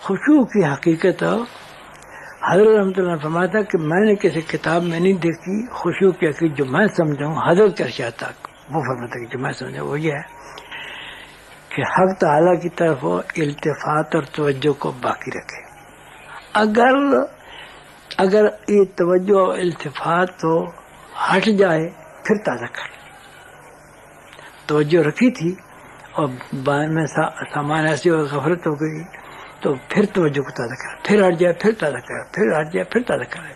خشوع کی حقیقت حضرت رحمۃ اللہ نے فرمایا تھا کہ میں نے کسی کتاب میں نہیں دیکھی خشوع کی حقیقت جو میں سمجھا ہوں حضرت کا ارشاد تھا وہ فرماتا کہ جو میں سمجھا وہ یہ ہے کہ حق تعالیٰ کی طرف التفات اور توجہ کو باقی رکھے. اگر یہ توجہ اور التفات تو ہٹ جائے پھر تازہ کر. توجہ رکھی تھی اور بعد میں سامان ایسی اور غفلت ہو گئی تو پھر توجہ کو تازہ کرا, پھر ہٹ جائے پھر تازہ کرا, پھر ہٹ جائے پھر تازہ کرا.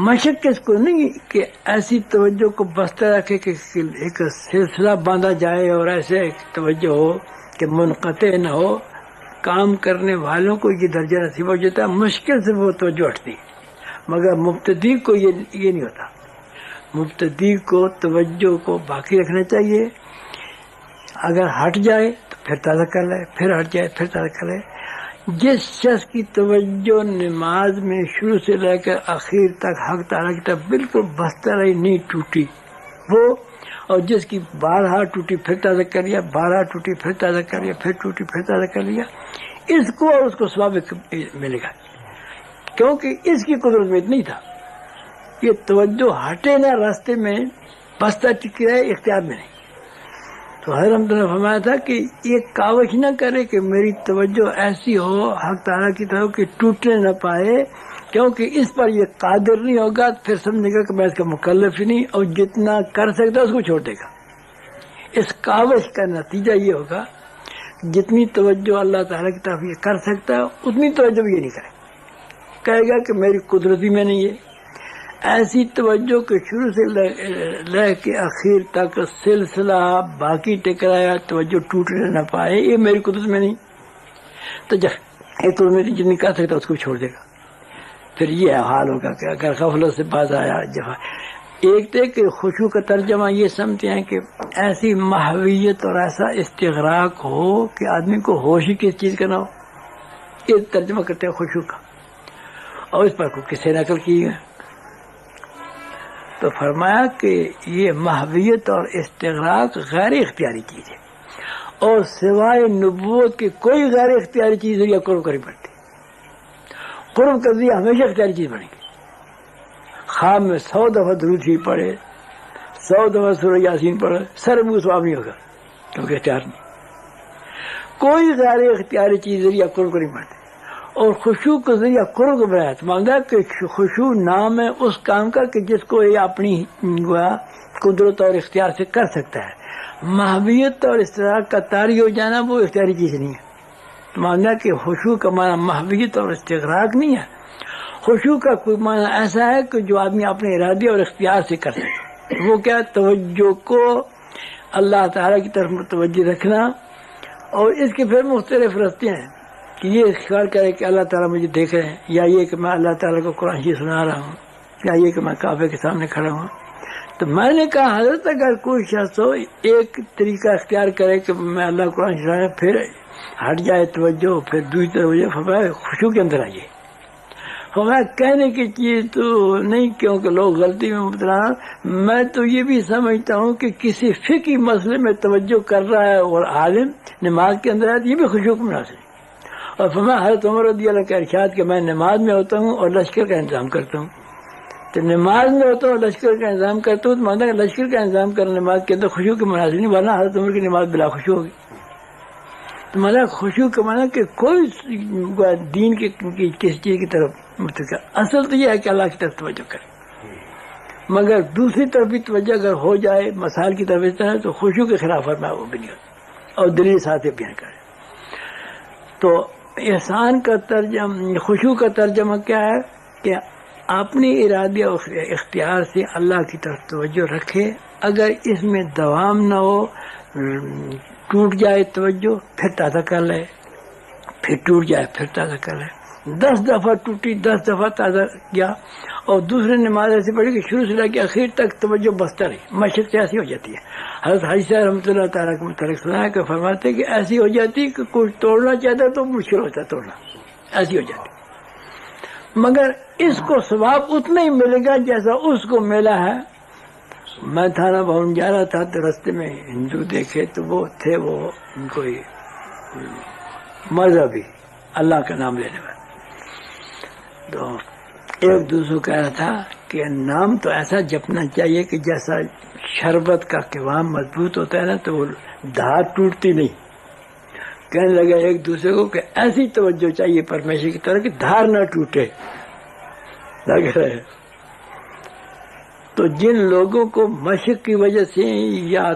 مشق کس کو نہیں کہ ایسی توجہ کو بستہ رکھے کہ ایک سلسلہ باندھا جائے اور ایسے ایک توجہ ہو کہ منقطع نہ ہو. کام کرنے والوں کو یہ درجہ نصیب ہو جاتا ہے, مشکل سے وہ توجہ ہٹتی, مگر مبتدی کو یہ نہیں ہوتا. مبتدی کو توجہ کو باقی رکھنا چاہیے. اگر ہٹ جائے تو پھر تازہ کر لے, پھر ہٹ جائے پھر تازہ کر لے. جس شخص کی توجہ نماز میں شروع سے لے کر آخر تک حق تعالیٰ کی طرف بالکل بستہ رہی, نہیں ٹوٹی وہ, اور جس کی بارہا ٹوٹی پھر تازہ کر لیا, بارہا ٹوٹی پھر تازہ کر لیا, پھر ٹوٹی پھر تازہ کر لیا, اس کو اور اس کو ثواب ملے گا, کیونکہ اس کی قدرت میں اتنی تھا. یہ توجہ ہٹے نہ راستے میں, بستہ ٹکی رہے اختیار میں نہیں. تو حضرت نے فرمایا تھا کہ یہ کاوش نہ کرے کہ میری توجہ ایسی ہو حق تعالیٰ کی طرف کہ ٹوٹنے نہ پائے, کیونکہ اس پر یہ قادر نہیں ہوگا پھر سمجھے گا کہ میں اس کا مکلف ہی نہیں, اور جتنا کر سکتا اس کو چھوڑ دے گا. اس کاوش کا نتیجہ یہ ہوگا جتنی توجہ اللہ تعالیٰ کی طرف یہ کر سکتا ہے اتنی توجہ بھی یہ نہیں کرے, کہے گا کہ میری قدرتی میں نہیں ہے. ایسی توجہ کہ شروع سے لے کے آخر تک سلسلہ باقی ٹکرایا, توجہ ٹوٹنے نہ پائے, یہ میری قدرت میں نہیں. تو جب ایک میری جتنی کر سکتا اس کو چھوڑ دے گا. پھر یہ حال ہوگا کہ اگر غفلت سے باز آیا. جب ایک تھے کہ خشوع کا ترجمہ یہ سمجھتے ہیں کہ ایسی محویت اور ایسا استغراق ہو کہ آدمی کو ہوش ہی کس چیز کا نہ ہو, یہ ترجمہ کرتے ہیں خشوع کا, اور اس پر کو کسی نقل کی ہے. تو فرمایا کہ یہ محویت اور استغراق غیر اختیاری چیز ہے, اور سوائے نبوت کی کوئی غیر اختیاری چیز یا قرب کرنی پڑتی. قرب کر دیا ہمیشہ اختیاری چیز بنے گی. خواب میں 100 دفعہ درود شریف پڑھے, 100 دفعہ سورہ یاسین پڑھے, سر منہ ثواب نہیں ہوگا کیونکہ اختیار نہیں. کوئی غیر اختیاری چیز ذریعہ قرب کرنی پڑتی. اور خشوع کے ذریعہ قرب کو بنایا تو مانگا کہ خشوع نام ہے اس کام کا کہ جس کو یہ اپنی قدرت اور اختیار سے کر سکتا ہے. محویت اور استغراق کا طاری ہو جانا وہ اختیاری چیز نہیں ہے. تو مانگا کہ خشوع کا معنی محویت اور استغراق نہیں ہے. خشوع کا کوئی معنی ایسا ہے کہ جو آدمی اپنے ارادے اور اختیار سے کر سکے. وہ کیا توجہ کو اللہ تعالیٰ کی طرف متوجہ رکھنا. اور اس کے پھر مختلف راستے ہیں کہ یہ خیال کرے کہ اللہ تعالیٰ مجھے دیکھ رہے ہیں, یا یہ کہ میں اللہ تعالیٰ کو قرآن شریف سنا رہا ہوں, یا یہ کہ میں کعبے کے سامنے کھڑا ہوں. تو میں نے کہا حضرت اگر کوئی شخص ہو ایک طریقہ اختیار کرے کہ میں اللہ قرآن شریف پھر ہٹ جائے توجہ, پھر دوسری توجہ, فرمایا خشوع کے اندر آئیے. فرمایا کہنے کی چیز تو نہیں کیونکہ لوگ غلطی میں مبتلا. میں تو یہ بھی سمجھتا ہوں کہ کسی فقہی مسئلے میں توجہ کر رہا ہے اور عالم نماز کے اندر آئے, یہ بھی خشوع کو مناسب. اور فرمایا حضرت عمر رضی اللہ کا ارشاد کہ میں نماز میں ہوتا ہوں اور لشکر کا انتظام کرتا ہوں. تو نماز میں ہوتا ہوں اور لشکر کا انتظام کرتا ہوں تو مانتا کہ لشکر کا انتظام کرنا نماز کے اندر خشوع کے مناسب نہیں, ورنہ حضرت عمر کی نماز بلا خشوع ہوگی. تو مانا خشوع کا مانا کہ کوئی دین کی کسی چیز کی طرف متوجہ. اصل تو یہ ہے کہ اللہ کی طرف توجہ کرے, مگر دوسری طرف بھی توجہ اگر ہو جائے مسائل کی طرف اس طرح تو خشوع کے خلاف فرمایا وہ بھی نہیں ہوتا, اور دلیل ساتھ بیان کرے. تو احسان کا ترجمہ, خشوع کا ترجمہ کیا ہے کہ اپنی ارادے اور اختیار سے اللہ کی طرف توجہ رکھے. اگر اس میں دوام نہ ہو, ٹوٹ جائے توجہ پھر تازہ کر لے, پھر ٹوٹ جائے پھر تازہ کر لے. 10 دفعہ ٹوٹی 10 دفعہ تازہ کیا. اور دوسری نماز ایسی پڑھی کہ شروع سے لے کے آخر تک توجہ بستہ رہی. مشق سے ایسی ہو جاتی ہے. حضرت حاجی صاحب رحمۃ اللہ تعالیٰ کے متعلق سنا ہے کہ فرماتے کہ ایسی ہو جاتی کہ کچھ توڑنا چاہتا تو مشکل ہوتا توڑنا, ایسی ہو جاتی. مگر اس کو ثواب اتنا ہی ملے گا جیسا اس کو ملا ہے. میں تھانہ بھون جا رہا تھا تو رستے میں ہندو دیکھے تو وہ تھے, وہ کوئی مذہبی اللہ کا نام لینے والے. تو ایک دوسرے کو کہہ رہا تھا کہ نام تو ایسا جپنا چاہیے کہ جیسا شربت کا قوام مضبوط ہوتا ہے نا تو وہ دھار ٹوٹتی نہیں. کہنے لگا ایک دوسرے کو کہ ایسی توجہ چاہیے پرمیشور کی طرح کہ دھار نہ ٹوٹے. لگ رہے تو جن لوگوں کو مشق کی وجہ سے یا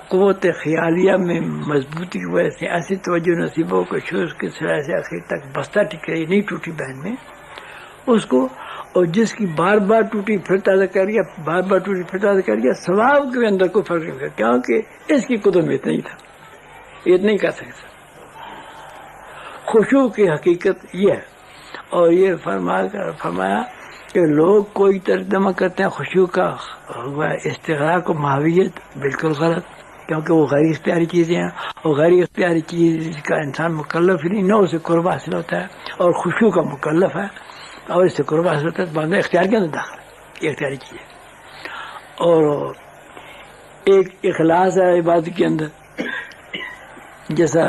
قوت خیالیہ میں مضبوطی کی وجہ سے ایسی توجہ نصیبوں کو شروع کے سرائے سے آخر تک بستہ ٹکرائی نہیں ٹوٹی بہن میں اس کو، اور جس کی بار بار ٹوٹی پھر تازہ کر گیا، بار بار ٹوٹی پھر تازہ کر گیا، ثواب کے اندر کوئی فرق نہیں تھا کیونکہ اس کی قدر میں اتنا ہی تھا، اتنا ہی کر سکتا. خشوع کی حقیقت یہ ہے. اور یہ فرمایا کہ لوگ کوئی ترجمہ کرتے ہیں خشوع کا استغراق و ماویت، بالکل غلط، کیونکہ وہ غیر اختیاری چیزیں ہیں، اور غیر اختیاری چیز کا انسان مکلف ہی نہیں، نہ اسے قرب حاصل ہوتا ہے، اور خشوع کا مکلف ہے اور اس سے قرب حاصل ہوتا ہے. بعد اختیار کے اندر داخل ہے، یہ اختیاری چیز ہے. اور ایک اخلاص ہے عبادت کے اندر، جیسا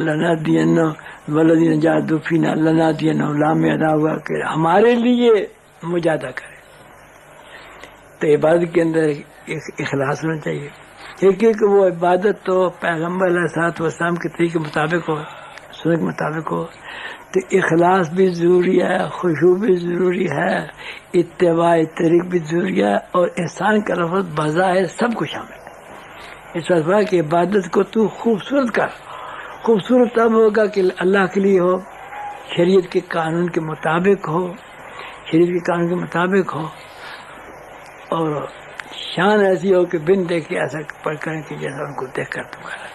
لنہدینہ والذین جاہدوا فینا لنہدینہم لام میں ادا ہوا کہ ہمارے لیے مجاہدہ کرے. تو عبادت کے اندر ایک اخلاص ہونا چاہیے. ایک وہ عبادت تو پیغمبر علیہ الصلوۃ والسلام کے طریقے کے مطابق ہو، سنت کے مطابق ہو، تو اخلاص بھی ضروری ہے، خشوع بھی ضروری ہے، اتباع طریق بھی ضروری ہے، اور احسان کا لفظ بظاہر سب کو شامل ہے. اس وجہ کہ عبادت کو تو خوبصورت کر. خوبصورت تب ہوگا کہ اللہ کے لیے ہو، شریعت کے قانون کے مطابق ہو، شریعت کے قانون کے مطابق ہو، اور شان ایسی ہو کہ بن دیکھ کے ایسا پر کریں کہ جیسا ان کو دیکھ کر تمہارا